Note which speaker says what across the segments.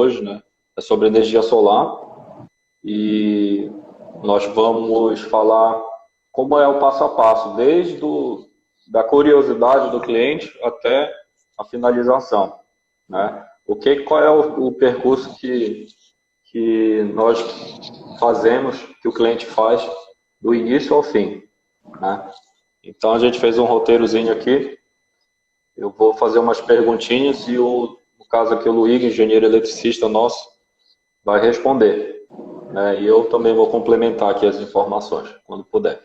Speaker 1: hoje, né, é sobre energia solar, e nós vamos falar como é o passo a passo, desde da curiosidade do cliente até a finalização, né? Qual é o percurso que nós fazemos, que o cliente faz do início ao fim, né? Então a gente fez um roteirozinho aqui, eu vou fazer umas perguntinhas e no caso aqui o Luigi, engenheiro eletricista nosso, vai responder, né? E eu também vou complementar aqui as informações, quando puder.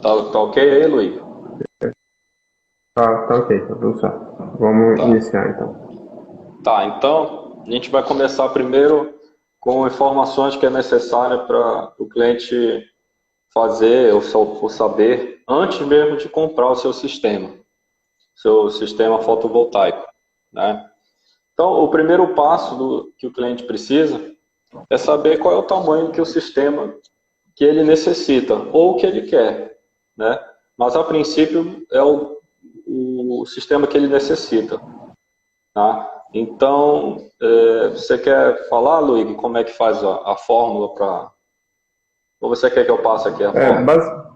Speaker 1: Tá ok aí, Luigi?
Speaker 2: Tá ok, tá tudo certo. Vamos iniciar então.
Speaker 1: Tá, então a gente vai começar primeiro com informações que é necessária para o cliente fazer ou saber antes mesmo de comprar o seu sistema fotovoltaico, né? Então, o primeiro passo que o cliente precisa é saber qual é o tamanho que o sistema que ele necessita ou que ele quer, né? Mas a princípio é o sistema que ele necessita, tá? Então, você quer falar, Luigi, como é que faz a fórmula para... Ou você quer que eu passe aqui a fórmula?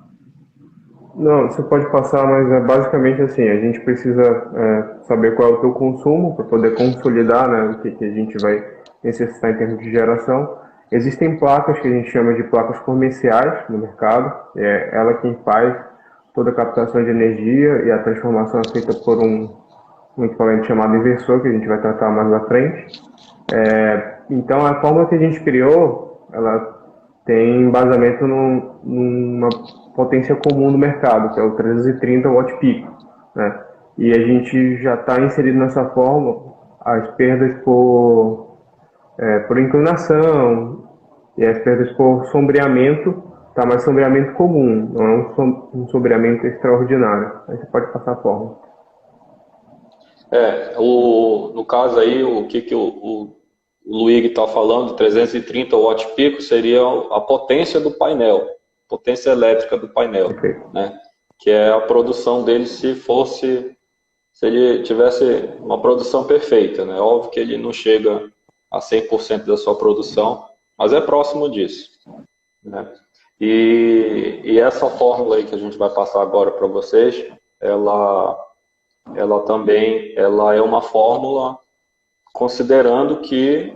Speaker 2: Não, você pode passar, mas é basicamente assim, a gente precisa saber qual é o teu consumo para poder consolidar, né, o que a gente vai necessitar em termos de geração. Existem placas que a gente chama de placas comerciais no mercado, é ela quem faz toda a captação de energia e a transformação é feita por um equipamento chamado inversor, que a gente vai tratar mais à frente. Então, a fórmula que a gente criou, ela tem embasamento numa potência comum no mercado, que é o 330 watt-pico, né? E a gente já está inserido nessa fórmula as perdas por inclinação e as perdas por sombreamento, tá? Mas sombreamento comum, não é um sombreamento extraordinário. Aí você pode passar a fórmula.
Speaker 1: No caso aí, o que o Luigi está falando, 330 watt-pico, seria a potência do painel, potência elétrica do painel,
Speaker 2: Perfeito.
Speaker 1: né? Que é a produção dele se ele tivesse uma produção perfeita, né? Óbvio que ele não chega a 100% da sua produção, mas é próximo disso, né? E essa fórmula aí que a gente vai passar agora para vocês, ela também é uma fórmula considerando que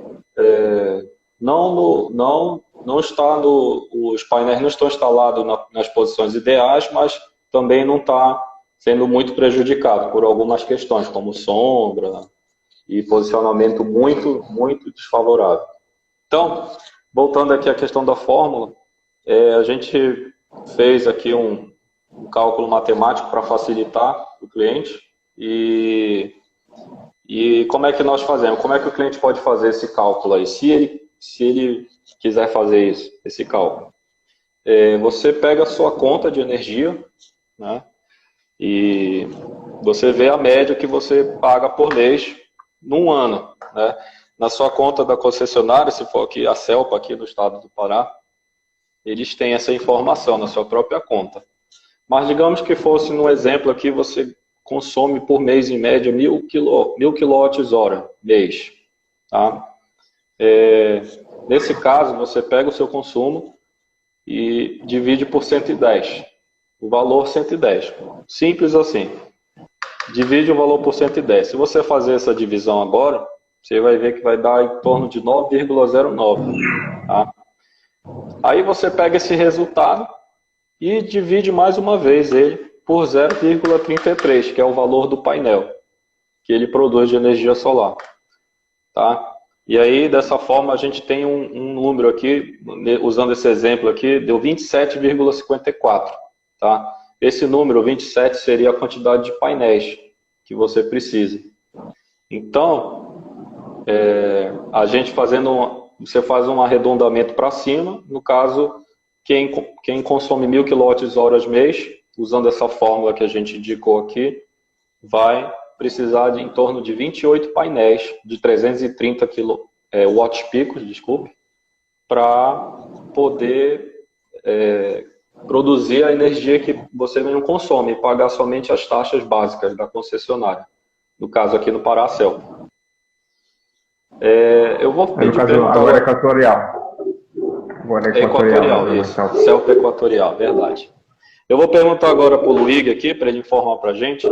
Speaker 1: não está os painéis não estão instalados nas posições ideais, mas também não está sendo muito prejudicado por algumas questões, como sombra e posicionamento muito, muito desfavorável. Então, voltando aqui à questão da fórmula, a gente fez aqui um cálculo matemático para facilitar o cliente e como é que nós fazemos? Como é que o cliente pode fazer esse cálculo aí? Se ele quiser fazer esse cálculo. Você pega a sua conta de energia, né? E você vê a média que você paga por mês num ano, né? Na sua conta da concessionária, se for aqui a CELPA, aqui no estado do Pará, eles têm essa informação na sua própria conta. Mas digamos que fosse no exemplo aqui, você consome por mês, em média, 1.000 kWh mês. Tá? Nesse caso, você pega o seu consumo e divide por 110. O valor 110. Simples assim. Divide o valor por 110. Se você fazer essa divisão agora, você vai ver que vai dar em torno de 9,09. Tá? Aí você pega esse resultado e divide mais uma vez ele por 0,33, que é o valor do painel que ele produz de energia solar. Tá? E aí, dessa forma, a gente tem um número aqui, usando esse exemplo aqui, deu 27,54. Tá? Esse número, 27, seria a quantidade de painéis que você precisa. Então, a gente você faz um arredondamento para cima, no caso, quem consome 1.000 kWh mês, usando essa fórmula que a gente indicou aqui, vai precisar de em torno de 28 painéis de 330 watts-picos, para poder produzir a energia que você mesmo consome e pagar somente as taxas básicas da concessionária, no caso aqui no Paracel. Eu vou
Speaker 2: No caso,
Speaker 1: perguntar
Speaker 2: agora é equatorial. Agora é
Speaker 1: equatorial,
Speaker 2: né,
Speaker 1: isso.
Speaker 2: Marcelo?
Speaker 1: Selva equatorial, verdade. Eu vou perguntar agora para o Luigi aqui, para ele informar para a gente.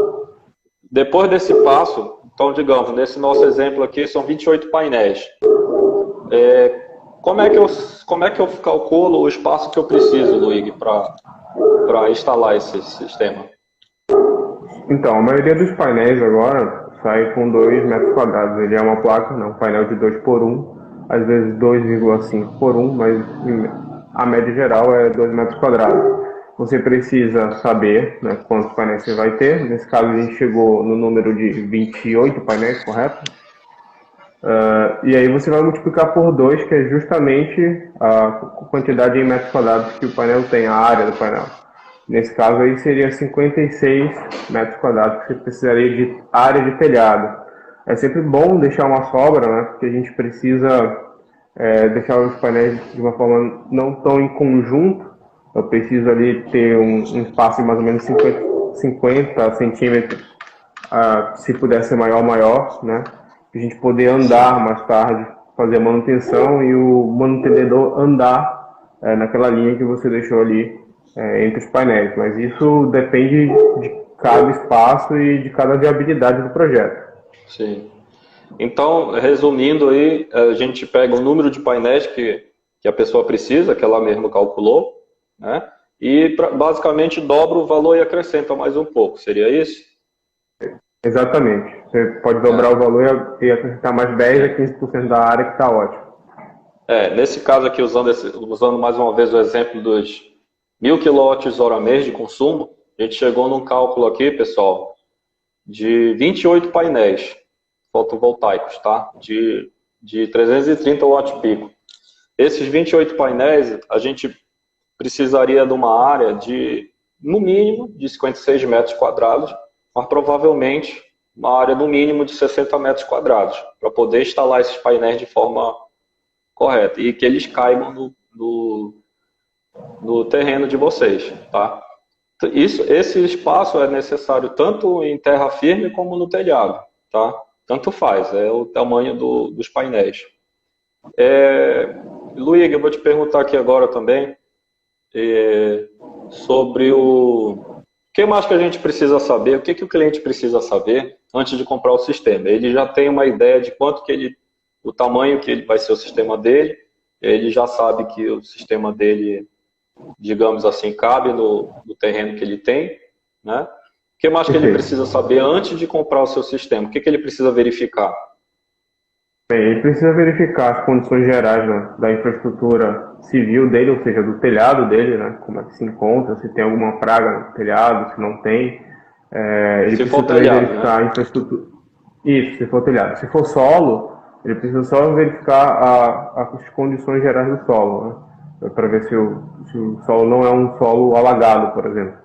Speaker 1: Depois desse passo, então, digamos, nesse nosso exemplo aqui, são 28 painéis. Como é que eu calculo o espaço que eu preciso, Luigi, para instalar esse sistema?
Speaker 2: Então, a maioria dos painéis agora sai com 2 metros quadrados. Ele é uma placa, não, um painel de 2 por 1, às vezes 2,5 por 1, mas a média geral é 2 metros quadrados. Você precisa saber, né, quantos painéis você vai ter. Nesse caso, a gente chegou no número de 28 painéis, correto? E aí você vai multiplicar por 2, que é justamente a quantidade em metros quadrados que o painel tem, a área do painel. Nesse caso aí seria 56 metros quadrados que você precisaria de área de telhado. É sempre bom deixar uma sobra, né? Porque a gente precisa deixar os painéis de uma forma não tão em conjunto. Eu preciso ali ter um espaço de mais ou menos 50 centímetros, se puder ser maior, né? Para a gente poder andar mais tarde, fazer a manutenção e o mantenedor andar naquela linha que você deixou ali entre os painéis. Mas isso depende de cada espaço e de cada viabilidade do projeto.
Speaker 1: Sim. Então, resumindo aí, a gente pega o número de painéis que a pessoa precisa, que ela mesma calculou, né? E basicamente dobra o valor e acrescenta mais um pouco. Seria isso?
Speaker 2: Exatamente. Você pode dobrar o valor e acrescentar mais 10 a 15% da área, que está ótimo.
Speaker 1: Nesse caso aqui, usando mais uma vez o exemplo dos 1.000 kWh de consumo, a gente chegou num cálculo aqui, pessoal, de 28 painéis fotovoltaicos, tá? De 330 watt-pico. Esses 28 painéis, a gente precisaria de uma área de, no mínimo, de 56 metros quadrados, mas provavelmente uma área no mínimo de 60 metros quadrados, para poder instalar esses painéis de forma correta e que eles caibam no terreno de vocês, tá? Esse espaço é necessário tanto em terra firme como no telhado, tá? Tanto faz, é o tamanho dos painéis. Luigi, eu vou te perguntar aqui agora também sobre o que mais que a gente precisa saber, o que o cliente precisa saber antes de comprar o sistema. Ele já tem uma ideia de quanto o tamanho que vai ser o sistema dele, ele já sabe que o sistema dele, digamos assim, cabe no terreno que ele tem, né? O que mais que ele precisa saber antes de comprar o seu sistema? O que ele precisa verificar?
Speaker 2: Bem, ele precisa verificar as condições gerais, né, da infraestrutura civil dele, ou seja, do telhado dele, né, como é que se encontra, se tem alguma praga no telhado, se não tem. Ele
Speaker 1: Se
Speaker 2: precisa
Speaker 1: for
Speaker 2: também
Speaker 1: telhado,
Speaker 2: verificar
Speaker 1: né?
Speaker 2: a infraestrutura. Isso, se for telhado. Se for solo, ele precisa só verificar as condições gerais do solo, né, para ver se o solo não é um solo alagado, por exemplo.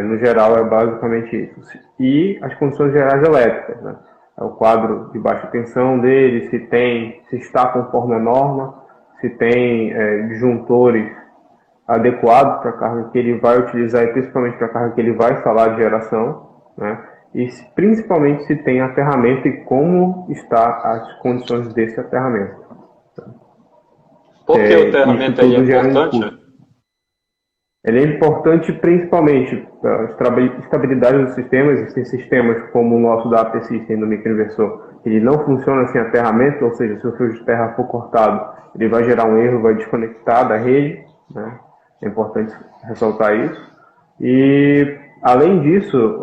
Speaker 2: No geral, é basicamente isso. E as condições gerais elétricas, né? É o quadro de baixa tensão dele, se está conforme a norma, se tem disjuntores adequados para a carga que ele vai utilizar e principalmente para a carga que ele vai instalar de geração, né? E principalmente se tem aterramento e como está as condições desse aterramento.
Speaker 1: Por que o
Speaker 2: Isso
Speaker 1: aterramento ele é
Speaker 2: tudo gera um
Speaker 1: importante?
Speaker 2: custo. Ele é importante principalmente para a estabilidade do sistema. Existem sistemas como o nosso da AP System, do microinversor, ele não funciona sem aterramento, ou seja, se o fio de terra for cortado, ele vai gerar um erro, vai desconectar da rede, né? É importante ressaltar isso. E, além disso,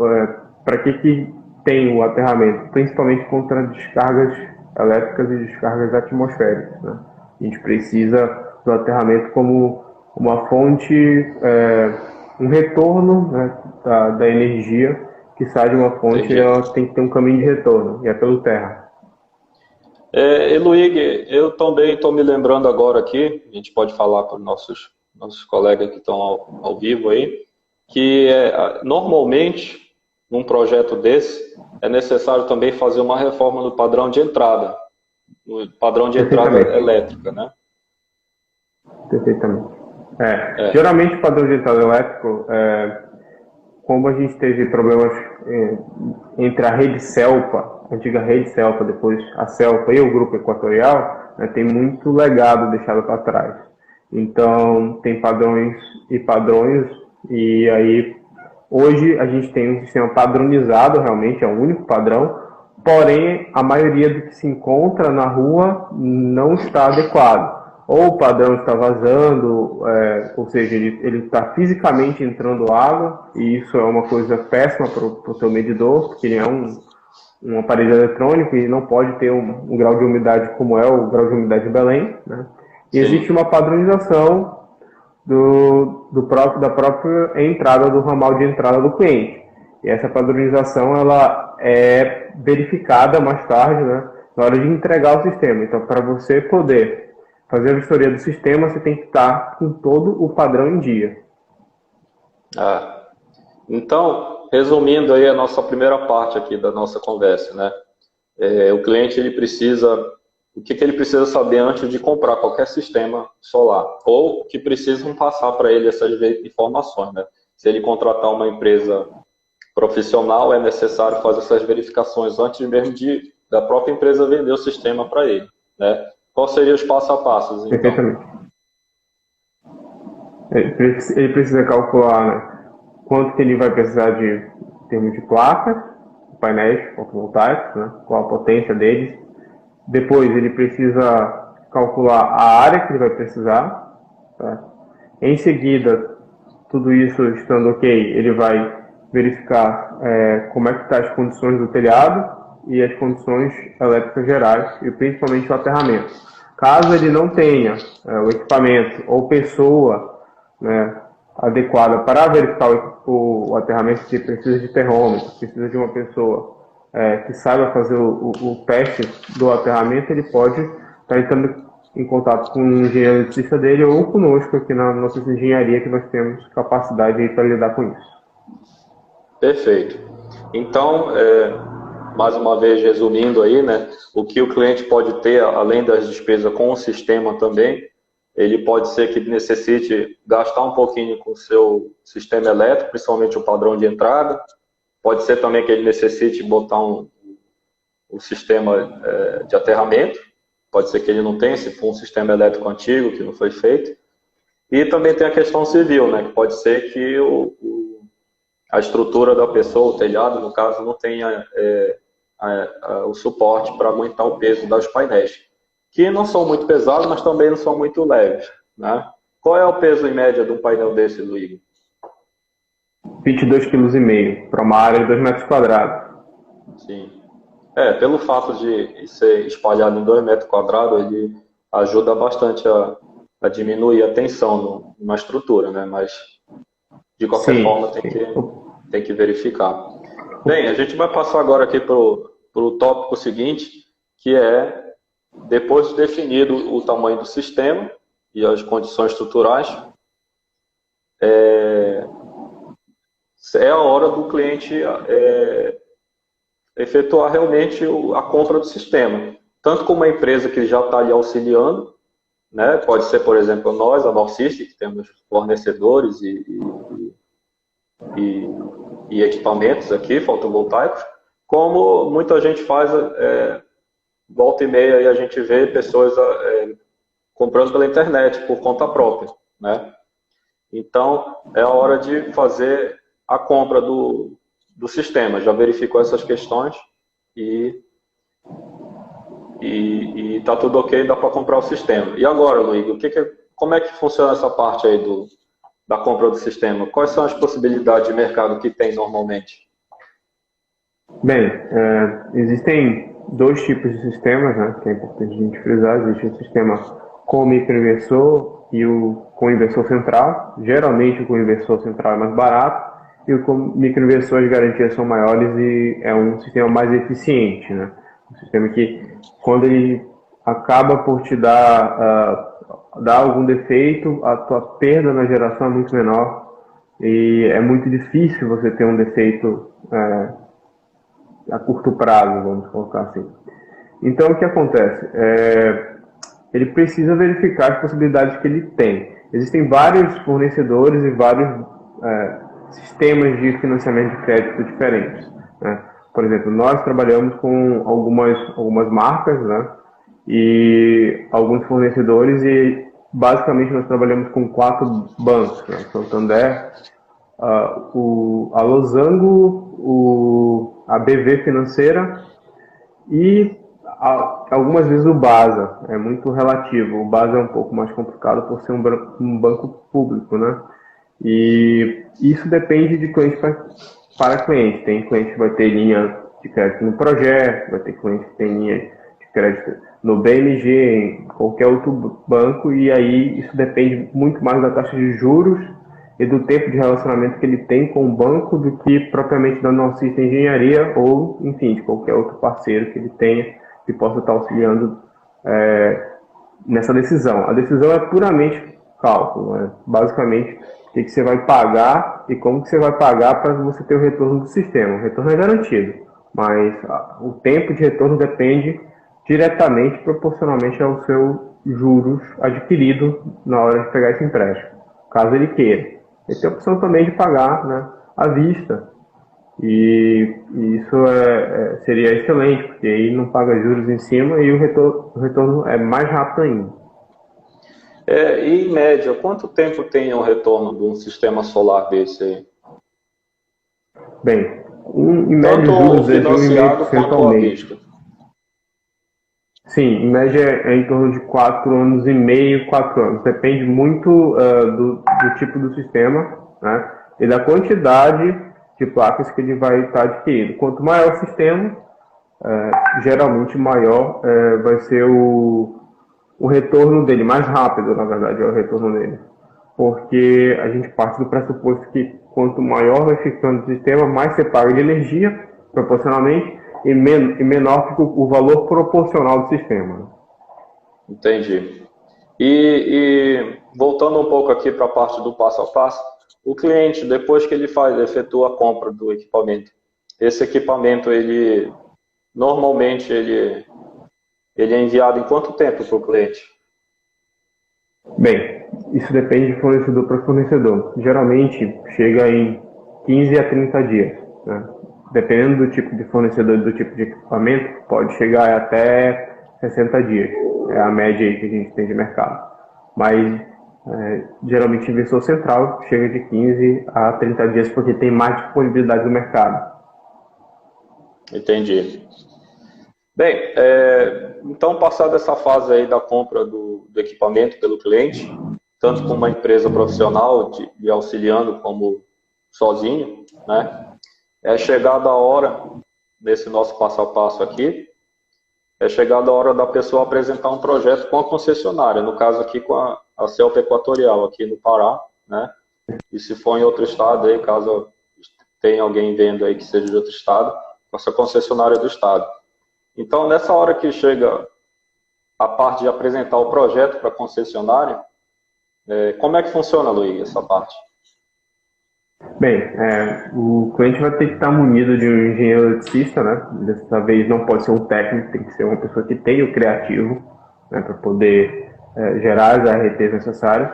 Speaker 2: para que tem o aterramento? Principalmente contra descargas elétricas e descargas atmosféricas, né? A gente precisa do aterramento como uma fonte, um retorno, né, da energia que sai de uma fonte.
Speaker 1: Entendi.
Speaker 2: Ela tem que ter um caminho de retorno, e é pelo terra.
Speaker 1: Luigi, eu também estou me lembrando agora aqui, a gente pode falar para os nossos colegas que estão ao vivo aí, que normalmente, num projeto desse, é necessário também fazer uma reforma no padrão de entrada elétrica, né?
Speaker 2: Perfeitamente. Geralmente o padrão de entrada elétrico, como a gente teve problemas entre a rede Celpa, a antiga rede Celpa, depois a Celpa e o Grupo Equatorial, né, tem muito legado deixado para trás. Então, tem padrões, e aí hoje a gente tem um sistema padronizado, realmente é o único padrão, porém a maioria do que se encontra na rua não está adequado. Ou o padrão está vazando, ou seja, ele está fisicamente entrando água, e isso é uma coisa péssima para o seu medidor, porque ele é um aparelho eletrônico e não pode ter um grau de umidade como é o grau de umidade de Belém, né? E existe uma padronização da própria entrada, do ramal de entrada do cliente. E essa padronização ela é verificada mais tarde, né, na hora de entregar o sistema. Então, para você poder fazer a vistoria do sistema, você tem que estar com todo o padrão em dia.
Speaker 1: Então, resumindo aí a nossa primeira parte aqui da nossa conversa, né? O cliente ele precisa, o que ele precisa saber antes de comprar qualquer sistema solar, ou que precisam passar para ele essas informações, né? Se ele contratar uma empresa profissional, é necessário fazer essas verificações antes mesmo da própria empresa vender o sistema para ele, né? Quais seriam os passo a passos, então?
Speaker 2: Perfeitamente. Ele precisa calcular, né, quanto que ele vai precisar em termos de placas, painéis fotovoltaicos, né, qual a potência deles. Depois ele precisa calcular a área que ele vai precisar. Tá? Em seguida, tudo isso estando ok, ele vai verificar como é que estão as condições do telhado e as condições elétricas gerais, e principalmente o aterramento. Caso ele não tenha o equipamento ou pessoa, né, adequada para verificar o aterramento, que precisa de termômetro, precisa de uma pessoa que saiba fazer o teste do aterramento, ele pode estar entrando em contato com o engenheiro eletricista dele ou conosco aqui na nossa engenharia, que nós temos capacidade para lidar com isso.
Speaker 1: Perfeito. Então, mais uma vez resumindo aí, né, o que o cliente pode ter, além das despesas com o sistema também, ele pode ser que necessite gastar um pouquinho com o seu sistema elétrico, principalmente o padrão de entrada. Pode ser também que ele necessite botar um sistema de aterramento. Pode ser que ele não tenha, se for um sistema elétrico antigo que não foi feito. E também tem a questão civil, né, que pode ser que a estrutura da pessoa, o telhado, no caso, não tenha o suporte para aguentar o peso dos painéis, que não são muito pesados, mas também não são muito leves, né? Qual é o peso em média de um painel desse, Luiz?
Speaker 2: 22,5 kg para uma área de 2 metros quadrados.
Speaker 1: Sim. Pelo fato de ser espalhado em 2 metros quadrados, ele ajuda bastante a diminuir a tensão numa estrutura, né? Mas, de qualquer forma, tem que verificar. Bem, a gente vai passar agora aqui para o tópico seguinte, que é, depois de definido o tamanho do sistema e as condições estruturais, é a hora do cliente efetuar realmente a compra do sistema. Tanto como a empresa que já está ali auxiliando, né? Pode ser, por exemplo, nós, a Northsystem, que temos fornecedores e equipamentos aqui, fotovoltaicos, como muita gente faz, volta e meia, e a gente vê pessoas comprando pela internet, por conta própria, né? Então, é a hora de fazer a compra do sistema. Já verificou essas questões e está tudo ok, dá para comprar o sistema. E agora, Luiz, como é que funciona essa parte aí da compra do sistema? Quais são as possibilidades de mercado que tem normalmente?
Speaker 2: Bem, existem dois tipos de sistemas, né, que é importante a gente frisar. Existe o sistema com microinversor e o com inversor central. Geralmente o com inversor central é mais barato e o com microinversor as garantias são maiores e é um sistema mais eficiente, né? Um sistema que, quando ele acaba por te dar algum defeito, a tua perda na geração é muito menor e é muito difícil você ter um defeito a curto prazo, vamos colocar assim. Então, o que acontece? Ele precisa verificar as possibilidades que ele tem. Existem vários fornecedores e vários sistemas de financiamento de crédito diferentes, né? Por exemplo, nós trabalhamos com algumas marcas, né? E alguns fornecedores e basicamente nós trabalhamos com 4 bancos, né? Santander, a Losango, a BV Financeira e algumas vezes o BASA. É muito relativo. O BASA é um pouco mais complicado por ser um banco público, né? E isso depende de cliente para cliente. Tem cliente que vai ter linha de crédito no projeto, vai ter cliente que tem linha de crédito no BMG, em qualquer outro banco, e aí isso depende muito mais da taxa de juros e do tempo de relacionamento que ele tem com o banco do que propriamente da nossa engenharia ou, enfim, de qualquer outro parceiro que ele tenha que possa estar auxiliando nessa decisão. A decisão é puramente cálculo, né? Basicamente o que você vai pagar e como que você vai pagar para você ter o retorno do sistema. O retorno é garantido, mas o tempo de retorno depende diretamente, proporcionalmente ao seu juros adquirido na hora de pegar esse empréstimo, caso ele queira. Ele tem a opção também de pagar, né, à vista, e isso seria excelente, porque aí não paga juros em cima e o retorno é mais rápido ainda.
Speaker 1: E em média, quanto tempo tem o retorno de um sistema solar desse aí?
Speaker 2: Bem, em média,
Speaker 1: Tanto
Speaker 2: os
Speaker 1: o
Speaker 2: juros é de
Speaker 1: financiado
Speaker 2: 1,5%
Speaker 1: quanto
Speaker 2: ao
Speaker 1: à
Speaker 2: mês.
Speaker 1: vista.
Speaker 2: Sim, em média é em torno de 4 anos e meio, 4 anos. Depende muito do tipo do sistema, né, e da quantidade de placas que ele vai estar adquirindo. Quanto maior o sistema, geralmente maior vai ser o retorno dele, mais rápido, na verdade, é o retorno dele. Porque a gente parte do pressuposto que quanto maior vai ficando o sistema, mais você paga de energia, proporcionalmente, e menor fica o valor proporcional do sistema.
Speaker 1: Entendi. E voltando um pouco aqui para a parte do passo a passo, o cliente, depois que ele efetua a compra do equipamento, esse equipamento, normalmente, ele é enviado em quanto tempo para o cliente?
Speaker 2: Bem, isso depende de fornecedor para fornecedor. Geralmente chega em 15 a 30 dias, né? Dependendo do tipo de fornecedor e do tipo de equipamento, pode chegar até 60 dias. É a média aí que a gente tem de mercado. Mas geralmente inversor central chega de 15 a 30 dias porque tem mais disponibilidade no mercado.
Speaker 1: Entendi. Bem, então passada essa fase aí da compra do equipamento pelo cliente, tanto com uma empresa profissional de auxiliando como sozinho, né? É chegada a hora, nesse nosso passo a passo aqui, é chegada a hora da pessoa apresentar um projeto com a concessionária, no caso aqui com a Celpa Equatorial, aqui no Pará, né? E se for em outro estado aí, caso tenha alguém vendo aí que seja de outro estado, com essa concessionária do estado. Então, nessa hora que chega a parte de apresentar o projeto para a concessionária, como é que funciona, Luiz, essa parte?
Speaker 2: Bem, o cliente vai ter que estar munido de um engenheiro eletricista, né? Dessa vez não pode ser um técnico, tem que ser uma pessoa que tenha o criativo, né, para poder gerar as ARTs necessárias.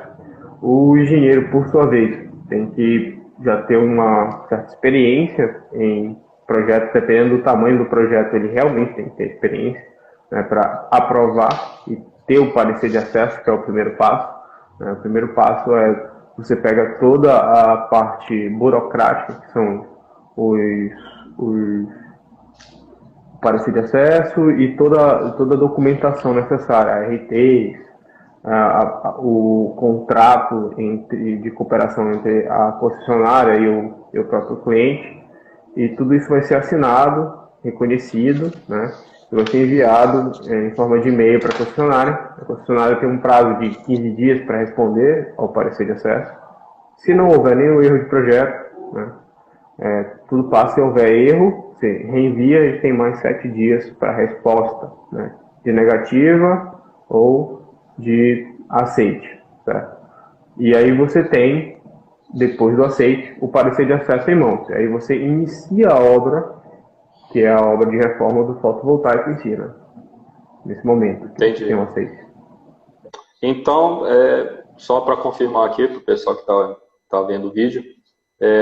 Speaker 2: O engenheiro, por sua vez, tem que já ter uma certa experiência em projetos, dependendo do tamanho do projeto, ele realmente tem que ter experiência, né, para aprovar e ter o parecer de acesso, que é o primeiro passo. Né? O primeiro passo é você pega toda a parte burocrática, que são os parecer de acesso e toda a documentação necessária, RTs, o contrato de cooperação entre a concessionária e o próprio cliente, e tudo isso vai ser assinado, reconhecido, né? E vai ser enviado em forma de e-mail para a concessionária. A concessionária tem um prazo de 15 dias para responder ao parecer de acesso. Se não houver nenhum erro de projeto, né, tudo passa. Se houver erro, você reenvia e tem mais 7 dias para resposta, né, de negativa ou de aceite. Certo? E aí você tem, depois do aceite, o parecer de acesso em mãos. Aí você inicia a obra, que é a obra de reforma do fotovoltaico em si, né? Nesse momento.
Speaker 1: Entendi.
Speaker 2: Tem um aceite.
Speaker 1: Então, só para confirmar aqui para o pessoal que está vendo o vídeo,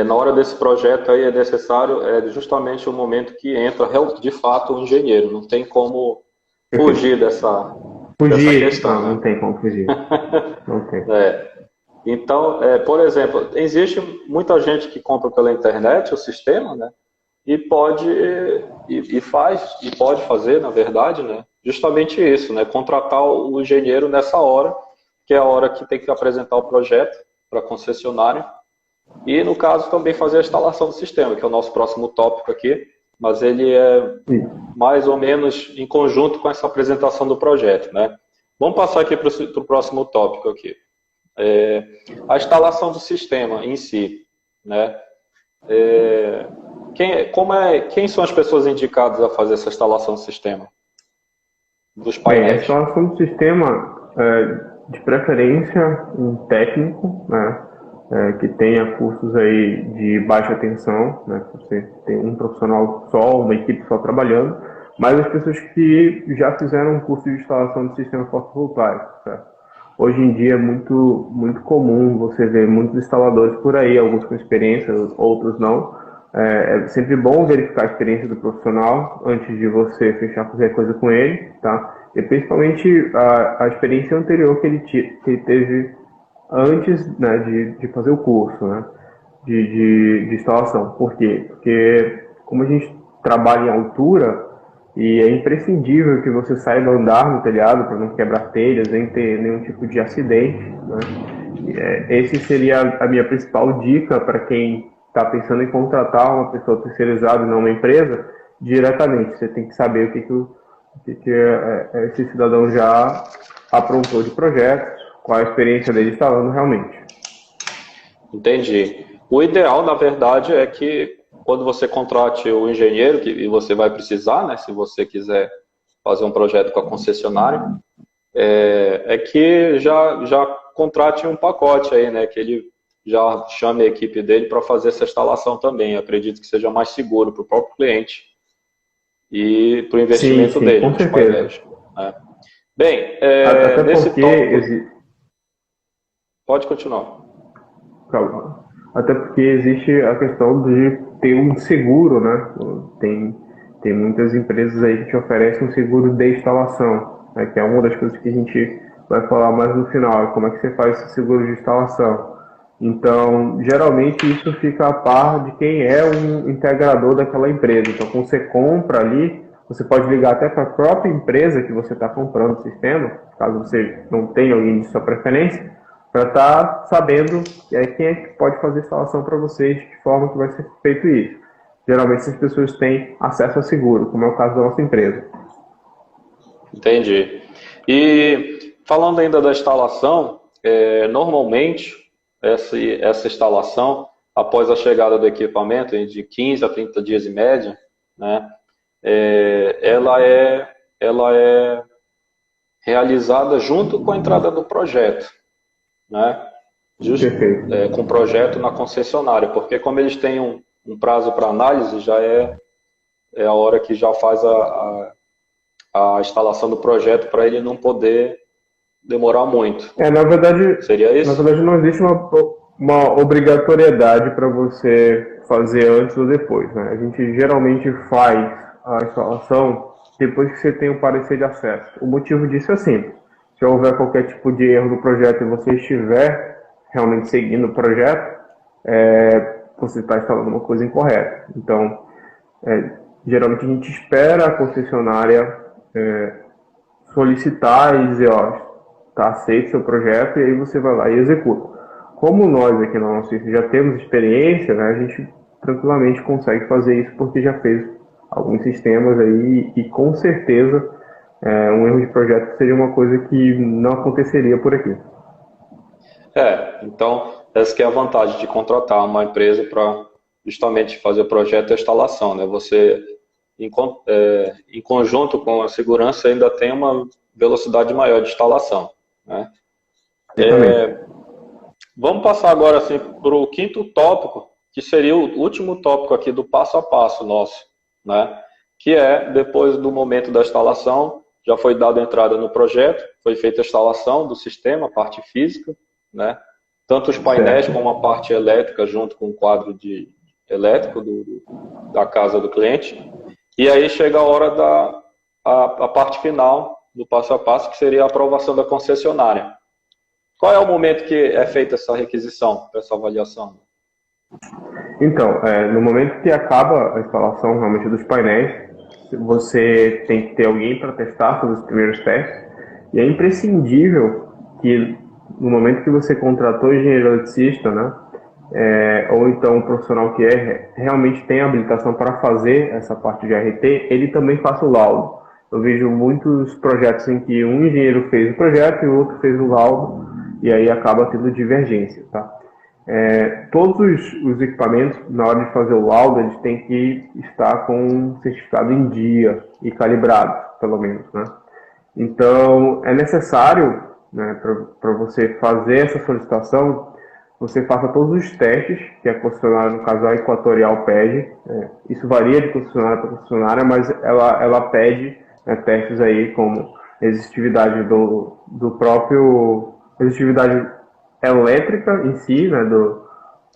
Speaker 1: Na hora desse projeto aí é necessário justamente o momento que entra de fato o engenheiro. Não tem como fugir dessa
Speaker 2: Fugir,
Speaker 1: questão,
Speaker 2: não
Speaker 1: né?
Speaker 2: tem como fugir. Não tem.
Speaker 1: Então, por exemplo, existe muita gente que compra pela internet o sistema, né? E pode e pode fazer, na verdade, né? Justamente isso, né? Contratar o engenheiro nessa hora, que é a hora que tem que apresentar o projeto para a concessionária. E, no caso, também fazer a instalação do sistema, que é o nosso próximo tópico aqui, mas ele é mais ou menos em conjunto com essa apresentação do projeto, né? Vamos passar aqui para o próximo tópico aqui. A instalação do sistema em si, né? Quem são as pessoas indicadas a fazer essa instalação do sistema? Dos
Speaker 2: Bem, a
Speaker 1: painéis.
Speaker 2: instalação do sistema, de preferência, um técnico, né? Que tenha cursos aí de baixa tensão, né? Você tem um profissional só, uma equipe só trabalhando, mas as pessoas que já fizeram um curso de instalação de sistema fotovoltaico, certo? Hoje em dia é muito comum você ver muitos instaladores por aí, alguns com experiência, outros não. É sempre bom verificar a experiência do profissional antes de você fechar qualquer coisa com ele, tá? E principalmente a experiência anterior que ele teve antes, né, de fazer o curso, né, de instalação. Por quê? Porque como a gente trabalha em altura, e é imprescindível que você saiba andar no telhado para não quebrar telhas, nem ter nenhum tipo de acidente, né? Esse seria a minha principal dica para quem está pensando em contratar uma pessoa terceirizada e não uma empresa, diretamente. Você tem que saber o que esse cidadão já aprontou de projetos, qual a experiência dele instalando realmente.
Speaker 1: Entendi. O ideal, na verdade, é que quando você contrate o engenheiro, e você vai precisar, né, se você quiser fazer um projeto com a concessionária, que já contrate um pacote aí, né, que ele já chame a equipe dele para fazer essa instalação também. Eu acredito que seja mais seguro para o próprio cliente e para o investimento
Speaker 2: Sim,
Speaker 1: dele
Speaker 2: com
Speaker 1: nos
Speaker 2: certeza.
Speaker 1: painéis. Né? Bem,
Speaker 2: Até
Speaker 1: nesse
Speaker 2: porque
Speaker 1: tópico... Pode continuar.
Speaker 2: Calma. Até porque existe a questão de ter um seguro, né? Tem muitas empresas aí que te oferecem um seguro de instalação, né? Que é uma das coisas que a gente vai falar mais no final, como é que você faz esse seguro de instalação. Então, geralmente isso fica a par de quem é um integrador daquela empresa. Então, quando você compra ali, você pode ligar até para a própria empresa que você está comprando o sistema, caso você não tenha alguém de sua preferência, para estar sabendo quem é que pode fazer a instalação para vocês, de que forma que vai ser feito isso. Geralmente essas pessoas têm acesso a seguro, como é o caso da nossa empresa.
Speaker 1: Entendi. E falando ainda da instalação, normalmente essa instalação, após a chegada do equipamento, de 15 a 30 dias em média, né, ela é realizada junto com a entrada do projeto, né?
Speaker 2: Perfeito.
Speaker 1: Com o projeto na concessionária, porque como eles têm um prazo para análise, já é a hora que já faz a instalação do projeto para ele não poder demorar muito.
Speaker 2: Na verdade,
Speaker 1: Seria isso?
Speaker 2: não existe uma obrigatoriedade para você fazer antes ou depois, né? A gente geralmente faz a instalação depois que você tem o parecer de acesso. O motivo disso é simples. Se houver qualquer tipo de erro no projeto e você estiver realmente seguindo o projeto, você está instalando uma coisa incorreta. Então, geralmente a gente espera a concessionária solicitar e dizer, ó, está aceito seu projeto, e aí você vai lá e executa. Como nós aqui na nossa já temos experiência, né, a gente tranquilamente consegue fazer isso porque já fez alguns sistemas aí e com certeza um erro de projeto seria uma coisa que não aconteceria por aqui.
Speaker 1: Então essa que é a vantagem de contratar uma empresa para justamente fazer o projeto e a instalação, né? Você, em conjunto com a segurança, ainda tem uma velocidade maior de instalação, né? Vamos passar agora assim, para o quinto tópico, que seria o último tópico aqui do passo a passo nosso, né? Que é, depois do momento da instalação, já foi dada a entrada no projeto, foi feita a instalação do sistema, a parte física, né? tanto os painéis
Speaker 2: Certo.
Speaker 1: como a parte elétrica, junto com o quadro elétrico da casa do cliente. E aí chega a hora a parte final do passo a passo, que seria a aprovação da concessionária. Qual é o momento que é feita essa requisição, essa avaliação?
Speaker 2: Então, no momento que acaba a instalação realmente dos painéis, você tem que ter alguém para testar, fazer os primeiros testes, e é imprescindível que no momento que você contratou o engenheiro eletricista, né, ou então um profissional que realmente tem habilitação para fazer essa parte de RT, ele também faça o laudo. Eu vejo muitos projetos em que um engenheiro fez o projeto e o outro fez o laudo, e aí acaba tendo divergência, tá? Todos os equipamentos, na hora de fazer o laudo, eles têm que estar com um certificado em dia e calibrado, pelo menos, né? Então, é necessário, né, para você fazer essa solicitação, você faça todos os testes que a concessionária, no caso a Equatorial, pede. Isso varia de concessionária para concessionária, mas ela pede, né, testes aí como resistividade do próprio, resistividade elétrica em si, né,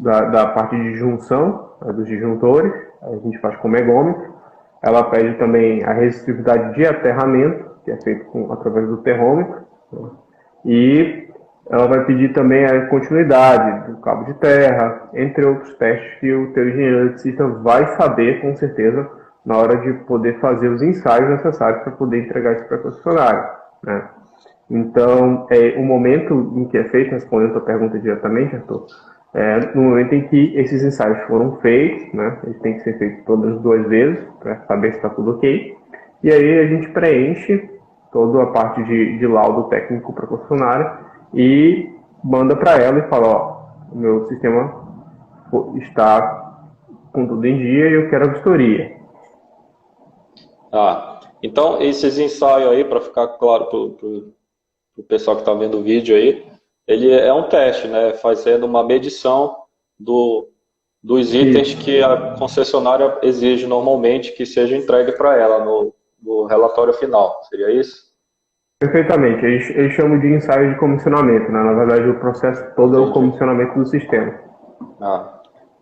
Speaker 2: da parte de junção, né, dos disjuntores, a gente faz com megômetro. Ela pede também a resistividade de aterramento, que é feito através do terrômetro, né, e ela vai pedir também a continuidade do cabo de terra, entre outros testes que o teu engenheiro eletricista vai saber, com certeza, na hora de poder fazer os ensaios necessários para poder entregar isso para a concessionária, né? Então, o momento em que é feito, respondendo a tua pergunta diretamente, Arthur, no momento em que esses ensaios foram feitos, né, eles têm que ser feitos todas as 2 vezes, para saber se está tudo ok, e aí a gente preenche toda a parte de laudo técnico para a concessionária e manda para ela e fala, ó, o meu sistema está com tudo em dia e eu quero a vistoria.
Speaker 1: Então esses ensaios aí, para ficar claro para o pessoal que está vendo o vídeo aí, ele é um teste, né? Fazendo uma medição dos itens que a concessionária exige normalmente que seja entregue para ela no relatório final. Seria isso?
Speaker 2: Perfeitamente. Eles chamam de ensaio de comissionamento, né? Na verdade, o processo todo é o comissionamento do sistema.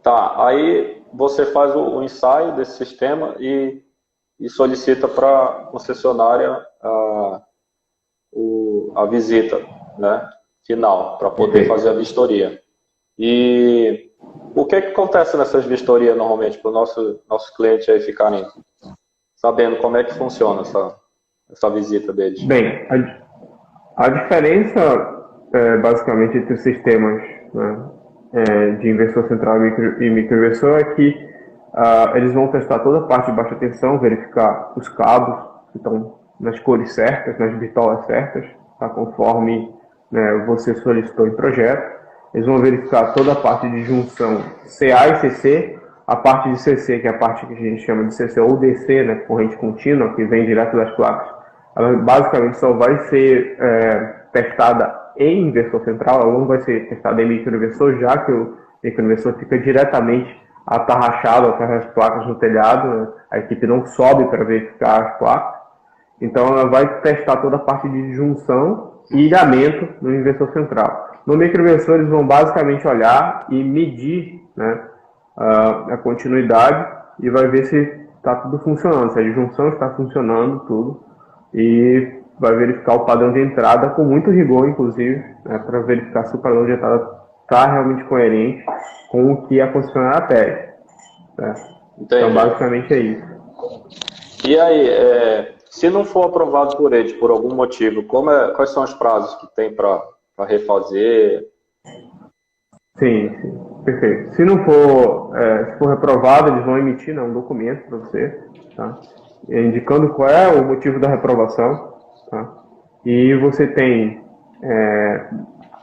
Speaker 1: Tá. Aí você faz o ensaio desse sistema e solicita para a concessionária a visita, né, final, para poder fazer a vistoria. E o que acontece nessas vistorias normalmente, para o nosso cliente aí ficarem sabendo como é que funciona essa visita deles?
Speaker 2: Bem, a diferença basicamente entre os sistemas, né, de inversor central e microinversor é que eles vão testar toda a parte de baixa tensão, verificar os cabos que estão nas cores certas, nas bitolas certas, tá, conforme, né, você solicitou em projeto. Eles vão verificar toda a parte de junção CA e CC, a parte de CC, que é a parte que a gente chama de CC ou DC, né, corrente contínua, que vem direto das placas. Ela basicamente só vai ser testada em inversor central, ela não vai ser testada em microinversor, já que o microinversor fica diretamente atarrachado até as placas no telhado, né? A equipe não sobe para verificar as placas. Então ela vai testar toda a parte de junção e ilhamento no inversor central. No microinversor eles vão basicamente olhar e medir, né, a continuidade e vai ver se está tudo funcionando, se a junção está funcionando tudo, e vai verificar o padrão de entrada com muito rigor, inclusive, né, para verificar se o padrão de entrada está realmente coerente com o que a concessionária pede. Né? Então, basicamente é isso.
Speaker 1: E aí, se não for aprovado por eles, por algum motivo, quais são os prazos que tem para refazer?
Speaker 2: Sim, perfeito. Se não for, se for reprovado, eles vão emitir, né, um documento para você, tá, indicando qual é o motivo da reprovação, tá? E você tem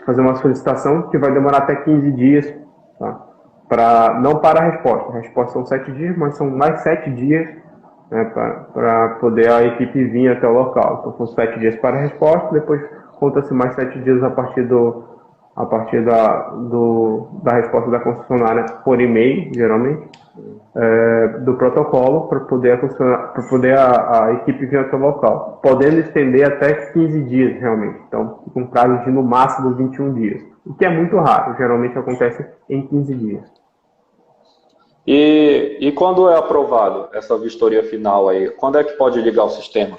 Speaker 2: fazer uma solicitação que vai demorar até 15 dias, tá? Não para a resposta são 7 dias, mas são mais 7 dias, né, para poder a equipe vir até o local. Então são 7 dias para a resposta, depois conta-se mais 7 dias a partir a partir da resposta da concessionária por e-mail, geralmente, do protocolo para poder a equipe vir até o local, podendo estender até 15 dias, realmente. Então, com um prazo de no máximo 21 dias, o que é muito raro, geralmente acontece em 15 dias.
Speaker 1: E quando é aprovado essa vistoria final aí, quando é que pode ligar o sistema?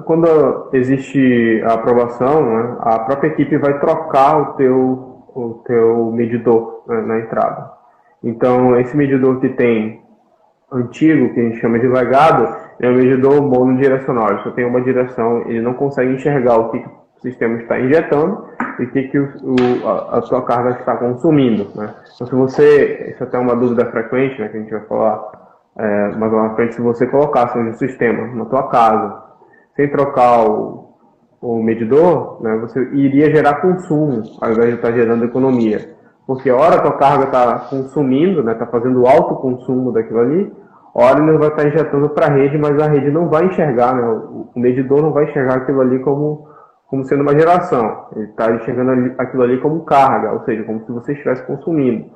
Speaker 2: Quando existe a aprovação, né, a própria equipe vai trocar o teu medidor, né, na entrada. Então, esse medidor que tem antigo, que a gente chama de legado, é um medidor monodirecional. Ele só tem uma direção, ele não consegue enxergar o que o sistema está injetando e o que a sua carga está consumindo, né? Então, isso até é uma dúvida frequente, né, que a gente vai falar mais lá na frente, se você colocasse um sistema na tua casa, sem trocar o medidor, né, você iria gerar consumo, ao invés de estar gerando economia. Porque a hora a tua carga está consumindo, né, está fazendo alto consumo daquilo ali, a hora ele vai estar injetando para a rede, mas a rede não vai enxergar, né, o medidor não vai enxergar aquilo ali como sendo uma geração. Ele está enxergando aquilo ali como carga, ou seja, como se você estivesse consumindo.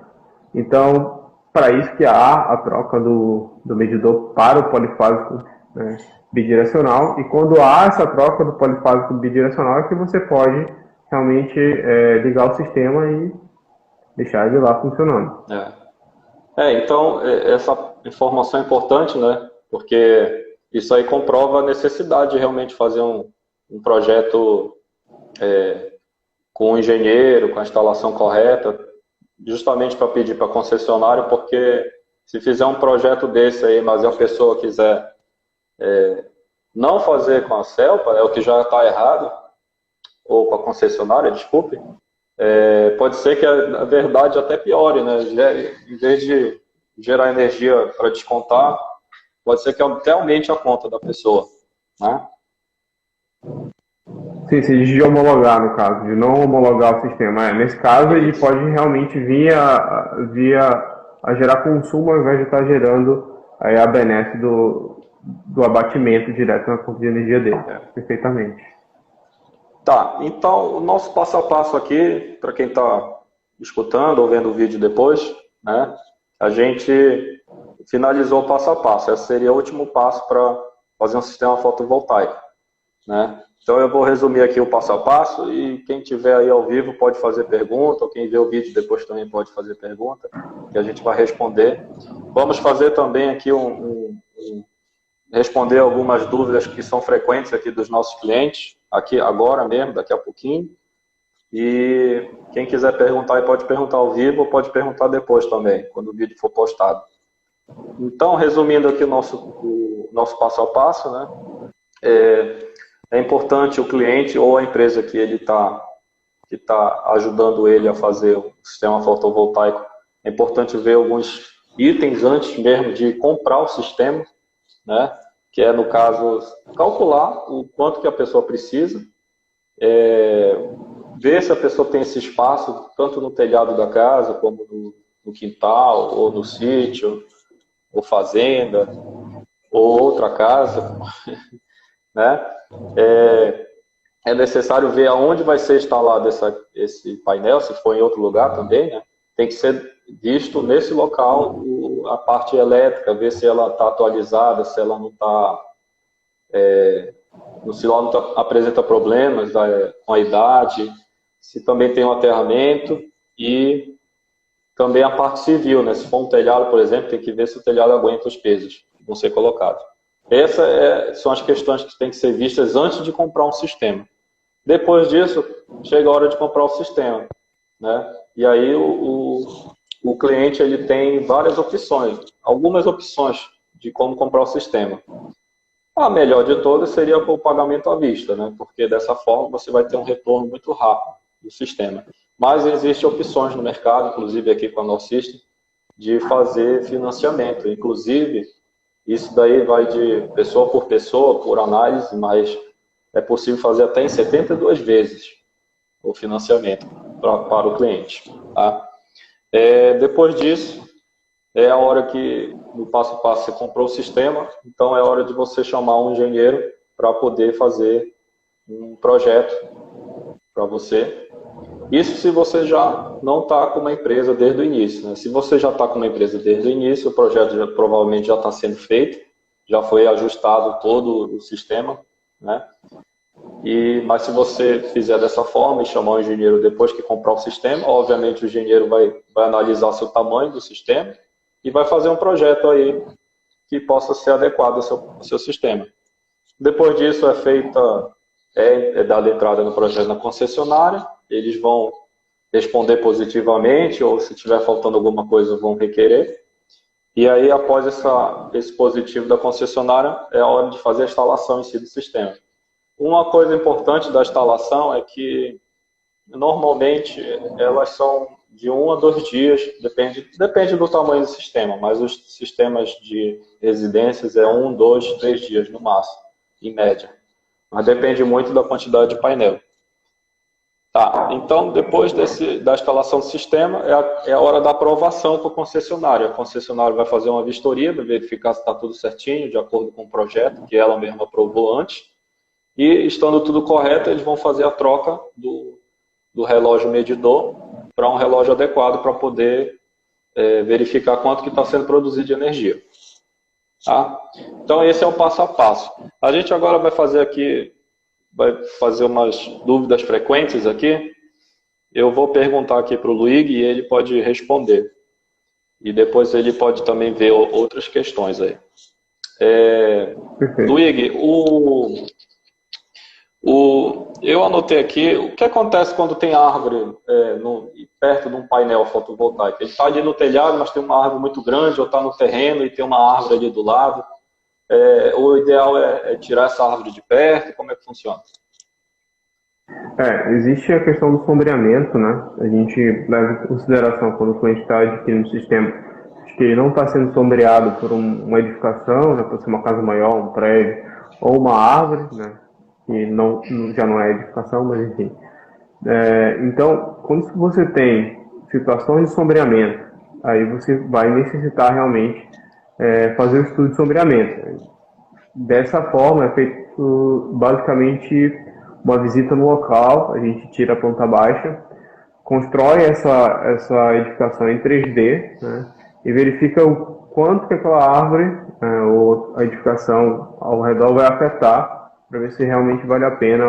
Speaker 2: Então, para isso que há a troca do medidor para o polifásico, né, bidirecional, e quando há essa troca do polifásico bidirecional é que você pode realmente ligar o sistema e deixar ele lá funcionando.
Speaker 1: Então, essa informação é importante, né? Porque isso aí comprova a necessidade de realmente fazer um projeto com o engenheiro, com a instalação correta, justamente para pedir para concessionário, porque se fizer um projeto desse aí, mas a pessoa quiser não fazer com a CELPA, é o que já está errado, ou com a concessionária, desculpe, pode ser que a verdade até piore, né? Em vez de gerar energia para descontar, pode ser que até aumente a conta da pessoa, né?
Speaker 2: Sim, de homologar, no caso, de não homologar o sistema. Nesse caso, ele pode realmente vir a gerar consumo ao invés de estar gerando a benesse do abatimento direto na conta de energia dele. Perfeitamente.
Speaker 1: Tá, então o nosso passo a passo aqui, para quem está escutando ou vendo o vídeo depois, né, a gente finalizou o passo a passo. Esse seria o último passo para fazer um sistema fotovoltaico, né? Então eu vou resumir aqui o passo a passo e quem tiver aí ao vivo pode fazer pergunta, ou quem vê o vídeo depois também pode fazer pergunta, que a gente vai responder. Vamos fazer também aqui responder algumas dúvidas que são frequentes aqui dos nossos clientes, aqui agora mesmo, daqui a pouquinho. E quem quiser perguntar, pode perguntar ao vivo ou pode perguntar depois também, quando o vídeo for postado. Então, resumindo aqui o nosso passo a passo, né? É importante o cliente ou a empresa que está ajudando ele a fazer o sistema fotovoltaico, é importante ver alguns itens antes mesmo de comprar o sistema, né? Que é, no caso, calcular o quanto que a pessoa precisa, ver se a pessoa tem esse espaço, tanto no telhado da casa, como no quintal, ou no sítio, ou fazenda, ou outra casa, né? É necessário ver aonde vai ser instalado esse painel, se for em outro lugar também, né? Tem que ser visto nesse local a parte elétrica, ver se ela está atualizada, se ela não está, se ela não apresenta problemas com a idade, se também tem um aterramento e também a parte civil, né? Se for um telhado, por exemplo, tem que ver se o telhado aguenta os pesos que vão ser colocados. Essas são as questões que têm que ser vistas antes de comprar um sistema. Depois disso, chega a hora de comprar o sistema, né? E aí o cliente ele tem várias opções, algumas opções de como comprar o sistema. A melhor de todas seria o pagamento à vista, né? Porque dessa forma você vai ter um retorno muito rápido do sistema. Mas existem opções no mercado, inclusive aqui com a Northsystem, de fazer financiamento. Inclusive, isso daí vai de pessoa, por análise, mas é possível fazer até em 72 vezes o financiamento para o cliente. Tá? Depois disso, é a hora que, no passo a passo, você comprou o sistema, então é hora de você chamar um engenheiro para poder fazer um projeto para você. Isso se você já não está com uma empresa desde o início, né? Se você já está com uma empresa desde o início, o projeto provavelmente já está sendo feito, já foi ajustado todo o sistema, né? Mas se você fizer dessa forma e chamar o engenheiro depois que comprar o sistema, obviamente o engenheiro vai analisar o tamanho do sistema e vai fazer um projeto aí que possa ser adequado ao seu sistema. Depois disso é dada entrada no projeto na concessionária, eles vão responder positivamente ou se tiver faltando alguma coisa vão requerer. E aí após esse positivo da concessionária é a hora de fazer a instalação em si do sistema. Uma coisa importante da instalação é que normalmente elas são de 1 a 2 dias, depende do tamanho do sistema, mas os sistemas de residências é 1, 2, 3 dias no máximo, em média. Mas depende muito da quantidade de painel. Tá, então depois da instalação do sistema é a hora da aprovação para o concessionário. A concessionária vai fazer uma vistoria, vai verificar se está tudo certinho, de acordo com o projeto que ela mesma aprovou antes. E estando tudo correto, eles vão fazer a troca do relógio medidor para um relógio adequado para poder verificar quanto que está sendo produzido de energia. Tá? Então esse é o passo a passo. A gente agora vai fazer umas dúvidas frequentes aqui. Eu vou perguntar aqui para o Luigi e ele pode responder. E depois ele pode também ver outras questões aí. Luigi, eu anotei aqui, o que acontece quando tem árvore perto de um painel fotovoltaico? Ele está ali no telhado, mas tem uma árvore muito grande, ou está no terreno e tem uma árvore ali do lado. O ideal é tirar essa árvore de perto? Como é que funciona?
Speaker 2: Existe a questão do sombreamento, né? A gente leva em consideração quando o cliente está adquirindo um sistema que ele não está sendo sombreado por uma edificação, né? Pode ser uma casa maior, um prédio, ou uma árvore, né? Que já não é edificação, mas enfim. Então, quando você tem situações de sombreamento, aí você vai necessitar realmente fazer o estudo de sombreamento. Dessa forma, é feito basicamente uma visita no local, a gente tira a planta baixa, constrói essa edificação em 3D, né, e verifica o quanto que aquela árvore ou a edificação ao redor vai afetar, para ver se realmente vale a pena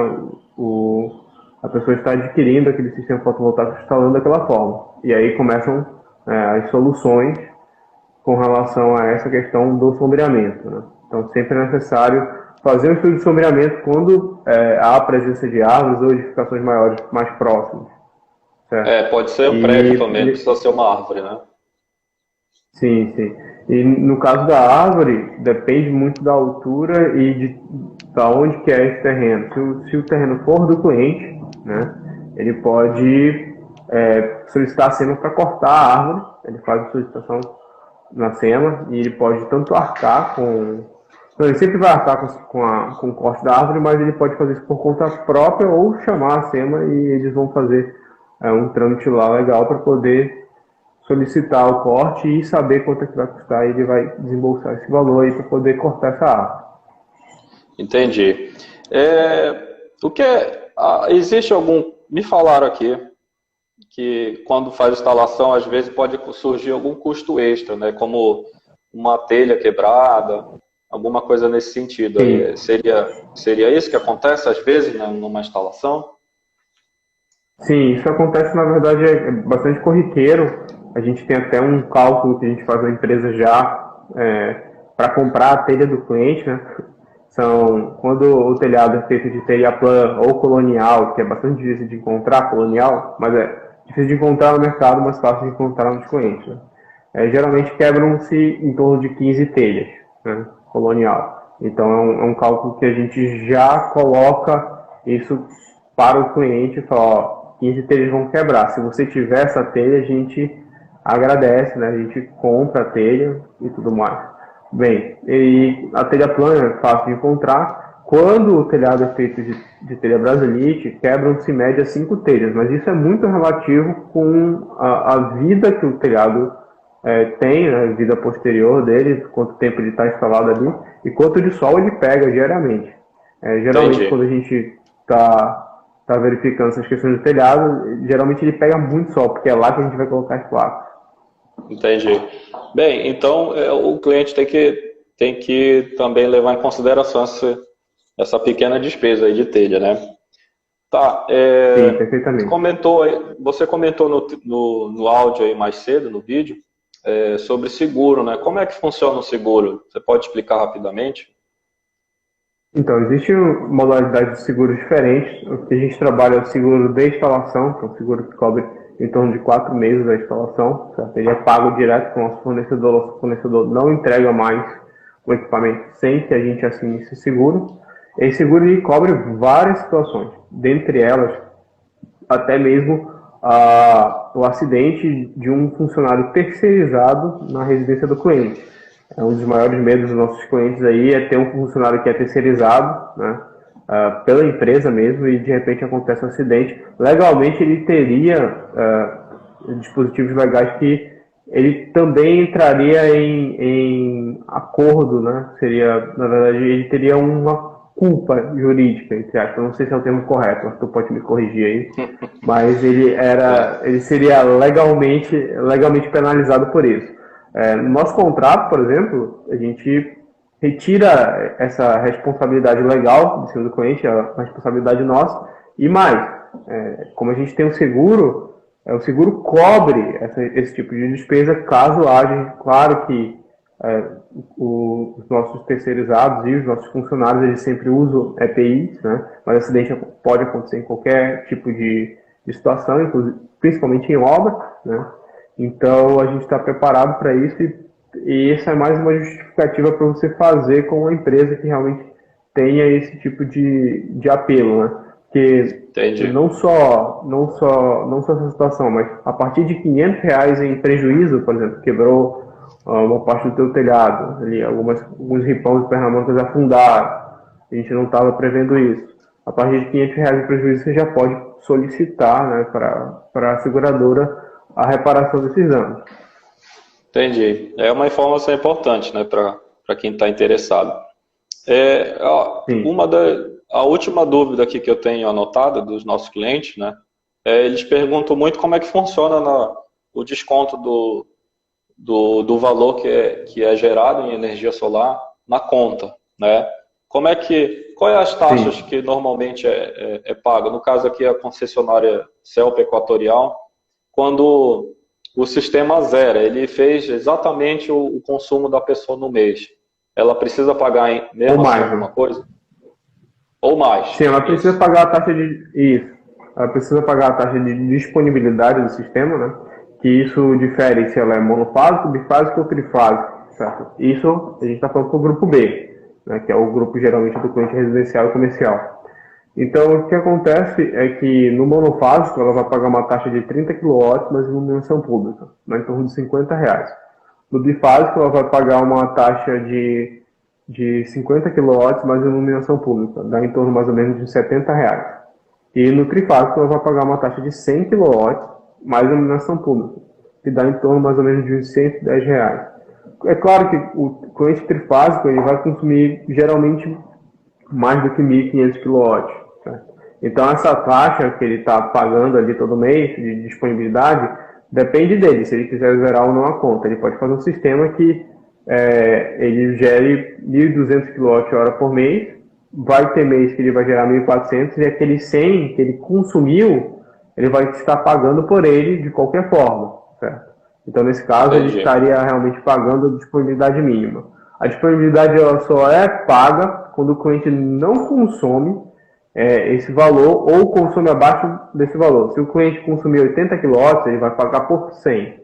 Speaker 2: a pessoa estar adquirindo aquele sistema fotovoltaico instalando daquela forma. E aí começam as soluções com relação a essa questão do sombreamento, né? Então sempre é necessário fazer um estudo de sombreamento quando há a presença de árvores ou edificações maiores, mais próximas. Certo?
Speaker 1: Pode ser um prédio também, não precisa ser uma árvore, né?
Speaker 2: Sim, sim. E no caso da árvore, depende muito da altura e da onde que é esse terreno. Se o terreno for do cliente, né, ele pode solicitar a SEMA para cortar a árvore, ele faz a solicitação na SEMA e ele pode tanto arcar com... Então, ele sempre vai arcar com o corte da árvore, mas ele pode fazer isso por conta própria ou chamar a SEMA e eles vão fazer um trâmite lá legal para poder solicitar o corte e saber quanto é que vai custar, e ele vai desembolsar esse valor aí para poder cortar essa árvore.
Speaker 1: Entendi. Existe algum... Me falaram aqui que quando faz instalação, às vezes pode surgir algum custo extra, né? Como uma telha quebrada, alguma coisa nesse sentido. Seria isso que acontece às vezes, né, numa instalação?
Speaker 2: Sim, isso acontece, na verdade, é bastante corriqueiro. A gente tem até um cálculo que a gente faz na empresa já para comprar a telha do cliente, né? Quando o telhado é feito de telha plana ou colonial, que é bastante difícil de encontrar, colonial, mas é difícil de encontrar no mercado, mas fácil de encontrar nos clientes, né? Geralmente quebram-se em torno de 15 telhas, né? Colonial. Então é um cálculo que a gente já coloca isso para o cliente e fala, ó, 15 telhas vão quebrar. Se você tiver essa telha, a gente agradece, né? A gente compra a telha e tudo mais. Bem, e a telha plana é fácil de encontrar. Quando o telhado é feito de telha brasilite, quebram-se em média 5 telhas, mas isso é muito relativo com a vida que o telhado tem, né, a vida posterior dele, quanto tempo ele está instalado ali, e quanto de sol ele pega diariamente. Geralmente, quando a gente está está verificando essas questões do telhado, geralmente ele pega muito sol, porque é lá que a gente vai colocar as placas.
Speaker 1: Entendi. Bem, então o cliente tem que também levar em consideração essa pequena despesa aí de telha, né? Tá,
Speaker 2: Sim, perfeitamente.
Speaker 1: você comentou no áudio aí mais cedo, no vídeo, sobre seguro, né? Como é que funciona o seguro? Você pode explicar rapidamente?
Speaker 2: Então, existem modalidades de seguros diferentes. O que a gente trabalha é o seguro de instalação, que é um seguro que cobre em torno de 4 meses da instalação. Certo? Ele é pago direto com o nosso fornecedor não entrega mais o equipamento sem que a gente assine esse seguro. Esse seguro ele cobre várias situações, dentre elas até mesmo o acidente de um funcionário terceirizado na residência do cliente. Um dos maiores medos dos nossos clientes aí é ter um funcionário que é terceirizado, né, pela empresa mesmo, e de repente acontece um acidente. Legalmente ele teria dispositivos legais que ele também entraria em acordo, né? Seria, na verdade, ele teria uma culpa jurídica, entre aspas. Não sei se é o termo correto, mas tu pode me corrigir aí. Mas ele seria legalmente penalizado por isso. No nosso contrato, por exemplo, a gente retira essa responsabilidade legal de cima do cliente, a responsabilidade nossa, e mais, como a gente tem um seguro, o seguro cobre esse tipo de despesa caso haja, claro que os nossos terceirizados e os nossos funcionários, eles sempre usam EPIs, né? Mas acidente pode acontecer em qualquer tipo de situação, inclusive, principalmente em obra, né? Então a gente está preparado para isso e essa é mais uma justificativa para você fazer com uma empresa que realmente tenha esse tipo de apelo, né? Porque
Speaker 1: Entendi.
Speaker 2: não só essa situação, mas a partir de R$ 500 em prejuízo, por exemplo, quebrou uma parte do teu telhado, ali, alguns ripões de Pernambucas afundaram, a gente não estava prevendo isso. A partir de R$ 500 em prejuízo, você já pode solicitar, né, para a seguradora a reparação desses danos.
Speaker 1: Entendi. É uma informação importante, né, para quem está interessado.
Speaker 2: Sim,
Speaker 1: A última dúvida aqui que eu tenho anotada dos nossos clientes, né, eles perguntam muito como é que funciona o desconto do valor que é gerado em energia solar na conta, né? Qual é as taxas
Speaker 2: sim.
Speaker 1: que normalmente é paga? No caso aqui, a concessionária Celpa Equatorial, quando o sistema zera, ele fez exatamente o consumo da pessoa no mês. Ela precisa pagar
Speaker 2: Ou
Speaker 1: mesmo assim
Speaker 2: mais,
Speaker 1: alguma
Speaker 2: né?
Speaker 1: coisa? Ou mais?
Speaker 2: Sim, ela precisa
Speaker 1: Isso.
Speaker 2: pagar a taxa de. Isso. Ela precisa pagar a taxa de disponibilidade do sistema, né? Que isso difere se ela é monofásico, bifásico ou trifásico, certo? Isso a gente está falando para o grupo B, né? Que é o grupo geralmente do cliente residencial e comercial. Então, o que acontece é que no monofásico ela vai pagar uma taxa de 30 kW, mas iluminação pública, né? Em torno de R$ 50. No bifásico ela vai pagar uma taxa de 50 kW mais iluminação pública, dá em torno mais ou menos de R$ 70. E no trifásico ela vai pagar uma taxa de 100 kW mais iluminação pública, que dá em torno mais ou menos de R$ 110. É claro que o cliente trifásico ele vai consumir geralmente mais do que 1.500 kW. Certo? Então essa taxa que ele está pagando ali todo mês de disponibilidade depende dele, se ele quiser zerar ou não a conta. Ele pode fazer um sistema que ele gere 1.200 kWh por mês, vai ter mês que ele vai gerar 1.400 e aquele 100 que ele consumiu, ele vai estar pagando por ele de qualquer forma. Certo? Então nesse caso ele
Speaker 1: Entendi.
Speaker 2: estaria realmente pagando a disponibilidade mínima. A disponibilidade ela só é paga quando o cliente não consome esse valor ou consome abaixo desse valor. Se o cliente consumir 80 kW, ele vai pagar por 100,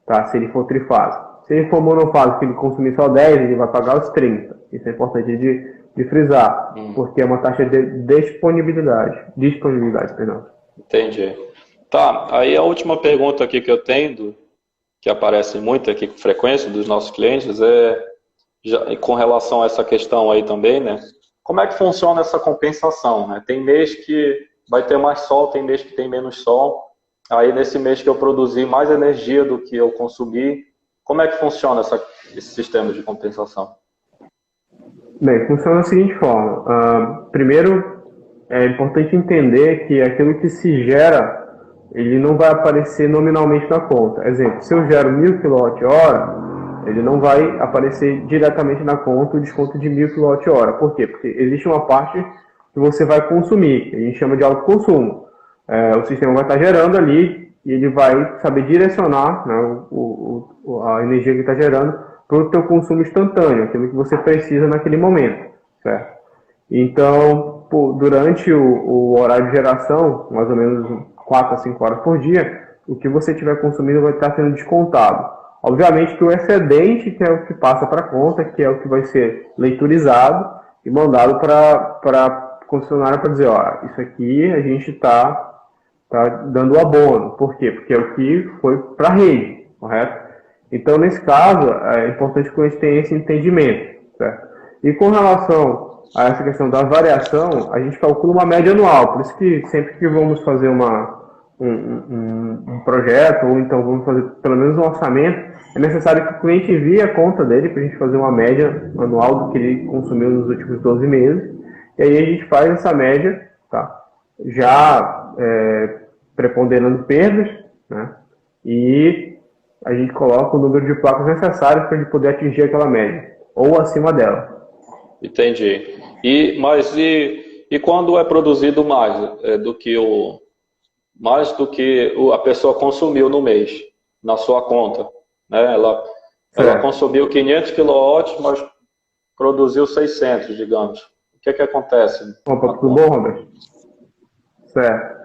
Speaker 2: tá? Se ele for trifásico. Se ele for monofásico, ele consumir só 10, ele vai pagar os 30. Isso é importante de frisar, porque é uma taxa de disponibilidade, perdão.
Speaker 1: Entendi. Tá, aí a última pergunta aqui que eu tenho, que aparece muito aqui com frequência dos nossos clientes, com relação a essa questão aí também, né? Como é que funciona essa compensação, né? Tem mês que vai ter mais sol, tem mês que tem menos sol. Aí nesse mês que eu produzi mais energia do que eu consumi, como é que funciona esse sistema de compensação?
Speaker 2: Bem, funciona da seguinte forma. Primeiro, é importante entender que aquilo que se gera, ele não vai aparecer nominalmente na conta. Exemplo, se eu gero 1000 kWh, ele não vai aparecer diretamente na conta o desconto de 1000 kWh. Por quê? Porque existe uma parte que você vai consumir, que a gente chama de autoconsumo. O sistema vai estar gerando ali e ele vai saber direcionar, né, a energia que está gerando para o teu consumo instantâneo, aquilo que você precisa naquele momento, certo? Então, durante o horário de geração, mais ou menos 4 a 5 horas por dia, o que você estiver consumindo vai estar sendo descontado. Obviamente que o excedente, que é o que passa para a conta, que é o que vai ser leiturizado e mandado para a concessionária para dizer, ó, isso aqui a gente está dando o abono. Por quê? Porque é o que foi para a rede, correto? Então, nesse caso, é importante que a gente tenha esse entendimento, certo? E com relação a essa questão da variação, a gente calcula uma média anual. Por isso que sempre que vamos fazer um projeto, ou então vamos fazer pelo menos um orçamento, é necessário que o cliente envie a conta dele para a gente fazer uma média anual do que ele consumiu nos últimos 12 meses. E aí a gente faz essa média, tá? Já preponderando perdas, né? E a gente coloca o número de placas necessários para ele poder atingir aquela média, ou acima dela.
Speaker 1: Entendi. E quando é produzido mais do que a pessoa consumiu no mês, na sua conta, né? Ela consumiu 500 kW, mas produziu 600, digamos. O que acontece?
Speaker 2: Opa, tudo bom, Robert? Certo.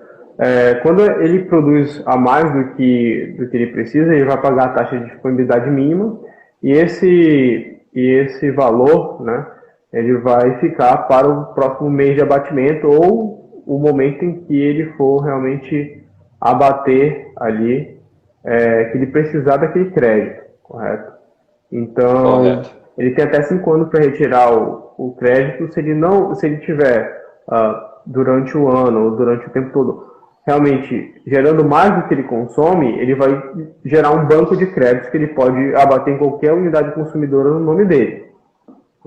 Speaker 2: Quando ele produz a mais do que ele precisa, ele vai pagar a taxa de disponibilidade mínima e esse valor, né, ele vai ficar para o próximo mês de abatimento ou o momento em que ele for realmente abater ali, que ele precisar daquele crédito, correto? Então, correto. Ele tem até 5 anos para retirar o crédito. Se ele tiver durante o ano ou durante o tempo todo realmente gerando mais do que ele consome, ele vai gerar um banco de créditos que ele pode abater em qualquer unidade consumidora no nome dele.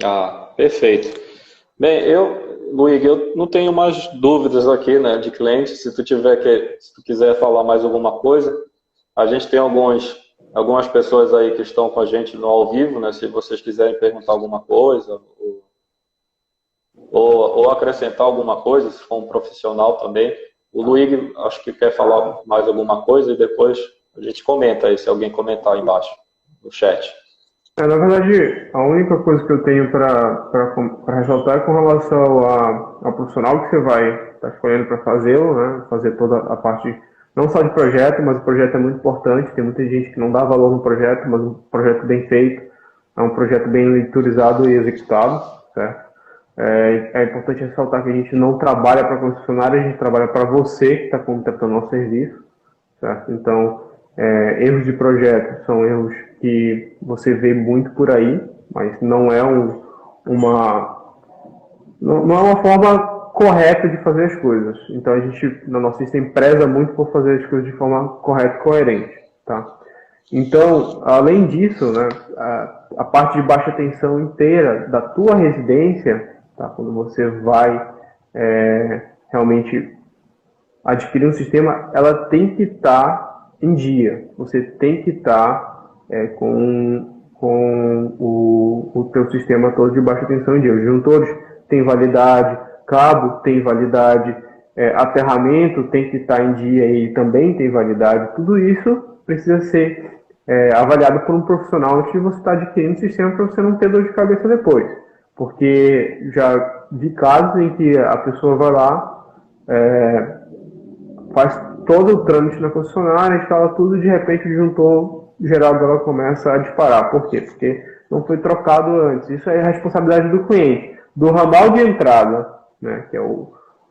Speaker 1: Ah, perfeito. Bem, Luigi, eu não tenho mais dúvidas aqui, né, de clientes. Se tu quiser falar mais alguma coisa, a gente tem algumas pessoas aí que estão com a gente no ao vivo, né? Se vocês quiserem perguntar alguma coisa ou acrescentar alguma coisa, se for um profissional também. O Luigi, acho que quer falar mais alguma coisa e depois a gente comenta aí, se alguém comentar aí embaixo no chat.
Speaker 2: Na verdade, a única coisa que eu tenho para ressaltar é com relação ao profissional que você vai estar escolhendo para fazê-lo, né? Fazer toda a parte, não só de projeto, mas o projeto é muito importante. Tem muita gente que não dá valor no projeto, mas um projeto bem feito é um projeto bem leiturizado e executado, certo? É importante ressaltar que a gente não trabalha para a concessionária, a gente trabalha para você que está contratando nosso serviço, certo? Então, erros de projeto são erros que você vê muito por aí, mas não é uma forma correta de fazer as coisas. Então, a gente, no nosso sistema, preza muito por fazer as coisas de forma correta e coerente, tá? Então, além disso, né, a parte de baixa tensão inteira da tua residência, tá, quando você vai realmente adquirir um sistema, ela tem que estar em dia. Você tem que estar com o teu sistema todo de baixa tensão em dia. Os disjuntores têm validade, cabo tem validade, aterramento tem que estar em dia e também tem validade. Tudo isso precisa ser avaliado por um profissional antes de você estar adquirindo o sistema para você não ter dor de cabeça depois. Porque já vi casos em que a pessoa vai lá, faz todo o trâmite na concessionária, instala tudo e de repente o disjuntor geral dela começa a disparar. Por quê? Porque não foi trocado antes. Isso é a responsabilidade do cliente. Do ramal de entrada, né, que é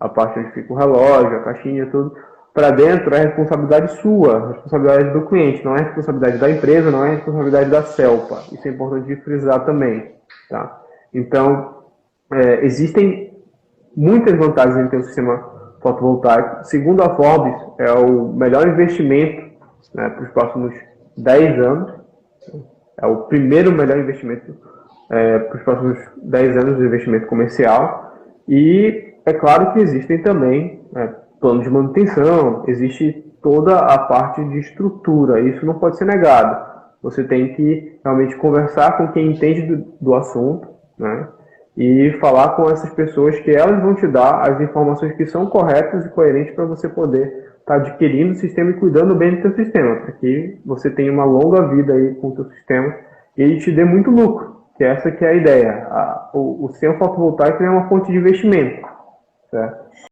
Speaker 2: a parte onde fica o relógio, a caixinha, tudo, para dentro é responsabilidade sua, responsabilidade do cliente, não é responsabilidade da empresa, não é responsabilidade da CELPA. Isso é importante de frisar também, tá? Então, existem muitas vantagens em ter um sistema fotovoltaico. Segundo a Forbes, é o melhor investimento, né, para os próximos 10 anos. É o primeiro melhor investimento para os próximos 10 anos de investimento comercial. E é claro que existem também planos de manutenção, existe toda a parte de estrutura, isso não pode ser negado. Você tem que realmente conversar com quem entende do assunto, né? E falar com essas pessoas que elas vão te dar as informações que são corretas e coerentes para você poder estar adquirindo o sistema e cuidando bem do seu sistema, para que você tenha uma longa vida aí com o seu sistema e ele te dê muito lucro, que essa que é a ideia. O sistema fotovoltaico é uma fonte de investimento, certo?